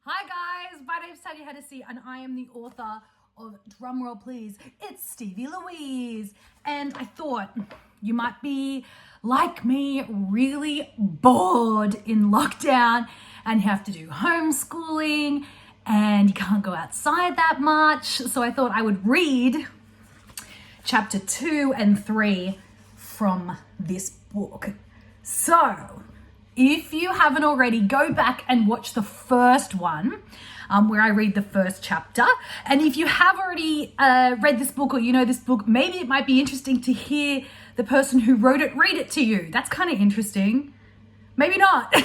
Hi guys, my name's Tanya Hennessy and I am the author of, drumroll please, it's Stevie Louise. And I thought you might be, like me, really bored in lockdown and you have to do homeschooling and you can't go outside that much. So I thought I would read chapter 2 and 3 from this book. So if you haven't already, go back and watch the first one where I read the first chapter. And if you have already read this book or you know this book, maybe it might be interesting to hear the person who wrote it read it to you. That's kind of interesting. Maybe not.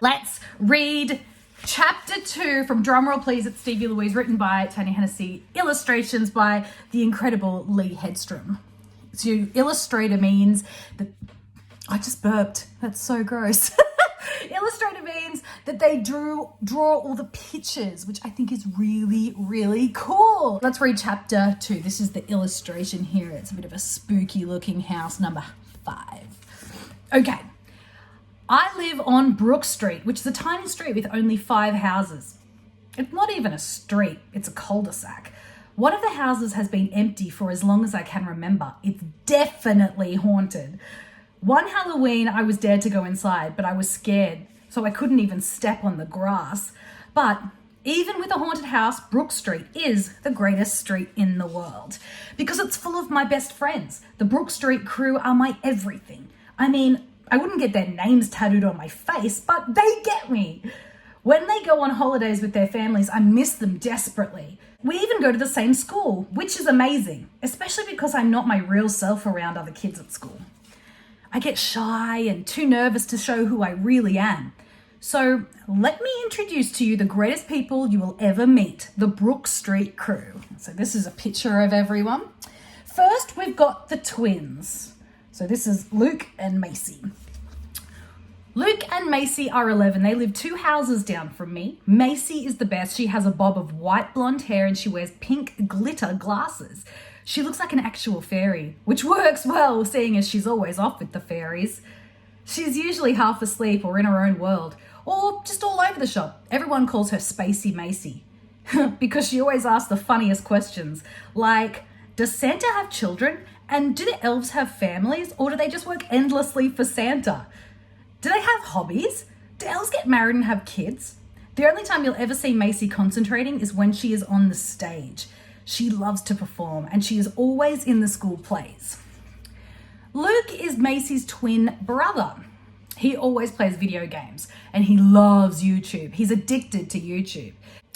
Let's read chapter 2 from Drumroll Please, it's Stevie Louise, written by Tanya Hennessy, illustrations by the incredible Lee Hedstrom. So illustrator means that I just burped. That's so gross. Illustrator means that they draw all the pictures, which I think is really, really cool. Let's read chapter 2. This is the illustration here. It's a bit of a spooky looking house, number 5. Okay. I live on Brook Street, which is a tiny street with only 5 houses. It's not even a street, it's a cul-de-sac. One of the houses has been empty for as long as I can remember. It's definitely haunted. One Halloween, I was dared to go inside, but I was scared, so I couldn't even step on the grass. But even with a haunted house, Brook Street is the greatest street in the world because it's full of my best friends. The Brook Street crew are my everything. I mean, I wouldn't get their names tattooed on my face, but they get me. When they go on holidays with their families, I miss them desperately. We even go to the same school, which is amazing, especially because I'm not my real self around other kids at school. I get shy and too nervous to show who I really am. So let me introduce to you the greatest people you will ever meet, the Brook Street crew. So this is a picture of everyone. First, we've got the twins. So this is Luke and Macy. Luke and Macy are 11. They live 2 houses down from me. Macy is the best. She has a bob of white blonde hair and she wears pink glitter glasses. She looks like an actual fairy, which works well, seeing as she's always off with the fairies. She's usually half asleep or in her own world, or just all over the shop. Everyone calls her Spacey Macy because she always asks the funniest questions, like, does Santa have children? And do the elves have families? Or do they just work endlessly for Santa? Do they have hobbies? Do elves get married and have kids? The only time you'll ever see Macy concentrating is when she is on the stage. She loves to perform and she is always in the school plays. Luke is Macy's twin brother. He always plays video games and he loves YouTube. He's addicted to YouTube,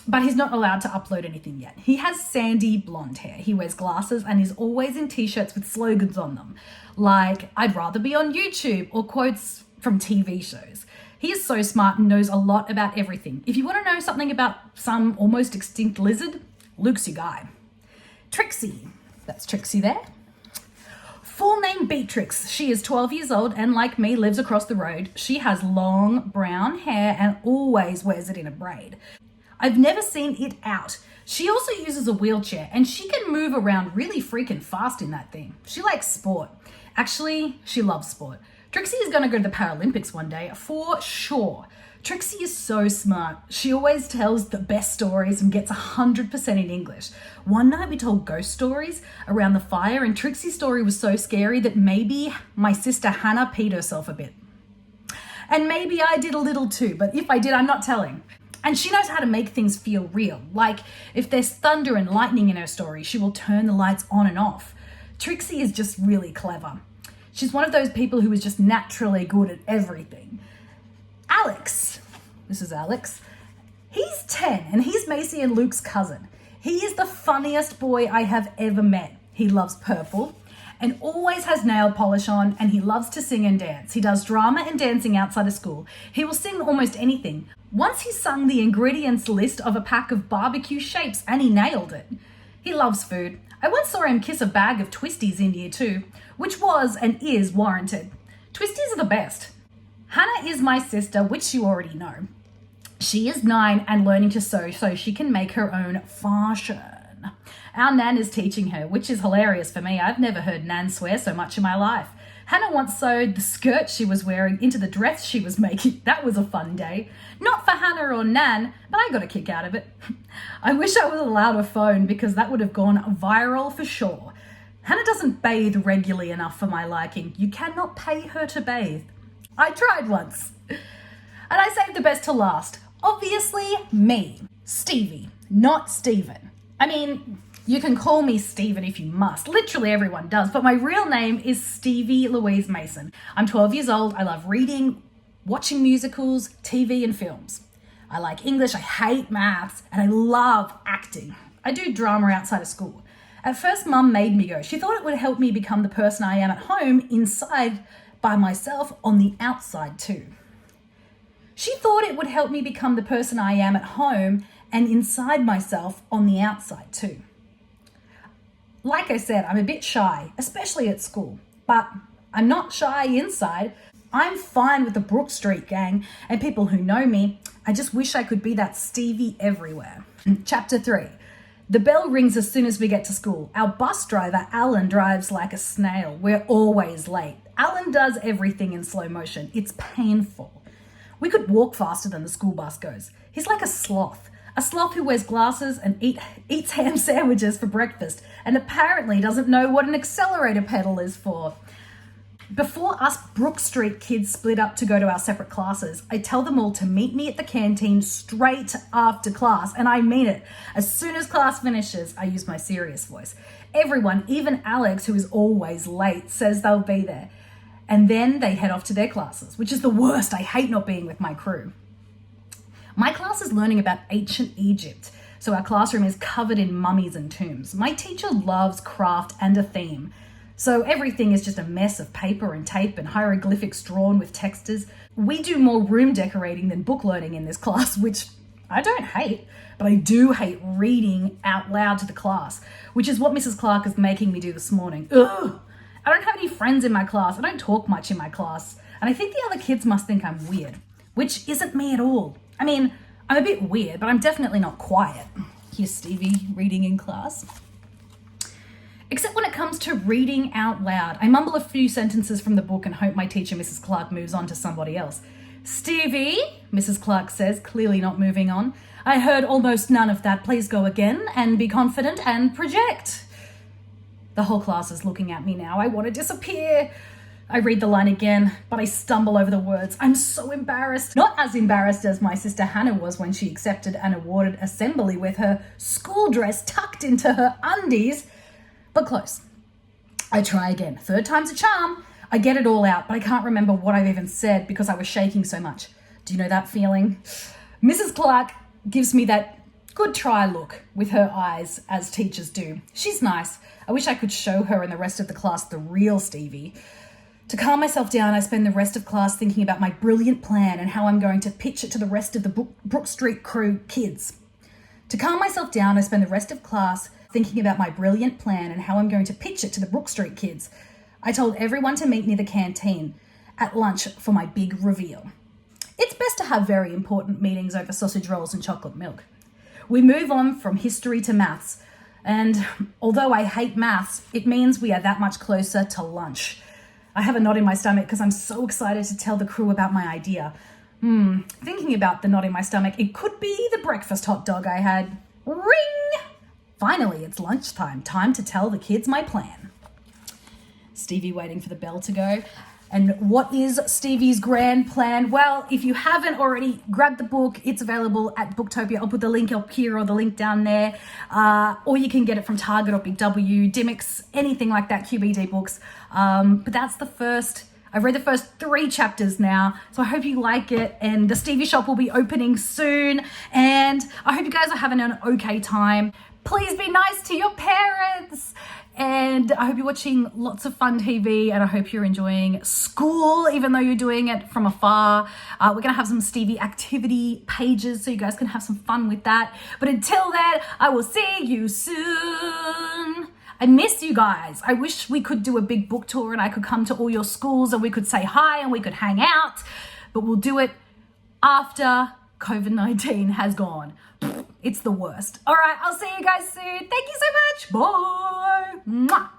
but he's not allowed to upload anything yet. He has sandy blonde hair. He wears glasses and is always in t-shirts with slogans on them, like, I'd rather be on YouTube, or quotes from TV shows. He is so smart and knows a lot about everything. If you want to know something about some almost extinct lizard, Luke's your guy. Trixie, that's Trixie there. Full name Beatrix. She is 12 years old and like me lives across the road. She has long brown hair and always wears it in a braid. I've never seen it out. She also uses a wheelchair and she can move around really freaking fast in that thing. She likes sport. Actually, she loves sport. Trixie is going to go to the Paralympics one day for sure. Trixie is so smart. She always tells the best stories and gets 100% in English. One night we told ghost stories around the fire and Trixie's story was so scary that maybe my sister Hannah peed herself a bit. And maybe I did a little too, but if I did, I'm not telling. And she knows how to make things feel real. Like if there's thunder and lightning in her story, she will turn the lights on and off. Trixie is just really clever. She's one of those people who is just naturally good at everything. Alex, this is Alex. He's 10 and he's Macy and Luke's cousin. He is the funniest boy I have ever met. He loves purple and always has nail polish on and he loves to sing and dance. He does drama and dancing outside of school. He will sing almost anything. Once he sung the ingredients list of a pack of barbecue shapes and he nailed it. He loves food. I once saw him kiss a bag of Twisties in year 2, which was and is warranted. Twisties are the best. Hannah is my sister, which you already know. She is 9 and learning to sew so she can make her own fashion. Our Nan is teaching her, which is hilarious for me. I've never heard Nan swear so much in my life. Hannah once sewed the skirt she was wearing into the dress she was making. That was a fun day. Not for Hannah or Nan, but I got a kick out of it. I wish I was allowed a phone because that would have gone viral for sure. Hannah doesn't bathe regularly enough for my liking. You cannot pay her to bathe. I tried once. And I saved the best to last. Obviously, me. Stevie, not Stephen. I mean, you can call me Stephen if you must. Literally everyone does. But my real name is Stevie Louise Mason. I'm 12 years old. I love reading, watching musicals, TV and films. I like English. I hate maths. And I love acting. I do drama outside of school. At first, Mum made me go. She thought it would help me become the person I am at home, inside by myself, on the outside too. She thought it would help me become the person I am at home and inside myself on the outside too. Like I said, I'm a bit shy, especially at school, but I'm not shy inside. I'm fine with the Brook Street gang and people who know me. I just wish I could be that Stevie everywhere. Chapter 3. The bell rings as soon as we get to school. Our bus driver, Alan, drives like a snail. We're always late. Alan does everything in slow motion. It's painful. We could walk faster than the school bus goes. He's like a sloth who wears glasses and eats ham sandwiches for breakfast and apparently doesn't know what an accelerator pedal is for. Before us Brook Street kids split up to go to our separate classes, I tell them all to meet me at the canteen straight after class, and I mean it. As soon as class finishes, I use my serious voice. Everyone, even Alex, who is always late, says they'll be there. And then they head off to their classes, which is the worst. I hate not being with my crew. My class is learning about ancient Egypt, so our classroom is covered in mummies and tombs. My teacher loves craft and a theme, so everything is just a mess of paper and tape and hieroglyphics drawn with textures. We do more room decorating than book learning in this class, which I don't hate, but I do hate reading out loud to the class, which is what Mrs. Clark is making me do this morning. Ugh! I don't have any friends in my class. I don't talk much in my class. And I think the other kids must think I'm weird, which isn't me at all. I mean, I'm a bit weird, but I'm definitely not quiet. Here's Stevie reading in class. Except when it comes to reading out loud. I mumble a few sentences from the book and hope my teacher, Mrs. Clark, moves on to somebody else. Stevie, Mrs. Clark says, clearly not moving on. I heard almost none of that. Please go again and be confident and project. The whole class is looking at me now. I want to disappear. I read the line again, but I stumble over the words. I'm so embarrassed. Not as embarrassed as my sister Hannah was when she accepted an awarded assembly with her school dress tucked into her undies, but close. I try again. Third time's a charm. I get it all out, but I can't remember what I've even said because I was shaking so much. Do you know that feeling? Mrs. Clark gives me that good try look with her eyes, as teachers do. She's nice. I wish I could show her and the rest of the class the real Stevie. To calm myself down, I spend the rest of class thinking about my brilliant plan and how I'm going to pitch it to the rest of the Brook Street crew kids. To calm myself down, I spend the rest of class thinking about my brilliant plan and how I'm going to pitch it to the Brook Street kids. I told everyone to meet near the canteen at lunch for my big reveal. It's best to have very important meetings over sausage rolls and chocolate milk. We move on from history to maths, and although I hate maths, it means we are that much closer to lunch. I have a knot in my stomach because I'm so excited to tell the crew about my idea. Thinking about the knot in my stomach, it could be the breakfast hot dog I had. Ring! Finally, it's lunchtime. Time to tell the kids my plan. Stevie waiting for the bell to go. And what is Stevie's grand plan? Well, if you haven't already, grab the book. It's available at Booktopia. I'll put the link up here or the link down there. Or you can get it from Target or Big W, Dimmicks, anything like that, QBD books. But that's the first. I've read the first 3 chapters now, so I hope you like it. And the Stevie shop will be opening soon. And I hope you guys are having an okay time. Please be nice to your parents. And I hope you're watching lots of fun TV, and I hope you're enjoying school, even though you're doing it from afar. We're going to have some Stevie activity pages so you guys can have some fun with that. But until then, I will see you soon. I miss you guys. I wish we could do a big book tour and I could come to all your schools and we could say hi and we could hang out. But we'll do it after COVID-19 has gone. It's the worst. All right, I'll see you guys soon. Thank you so much. Bye. Mwah.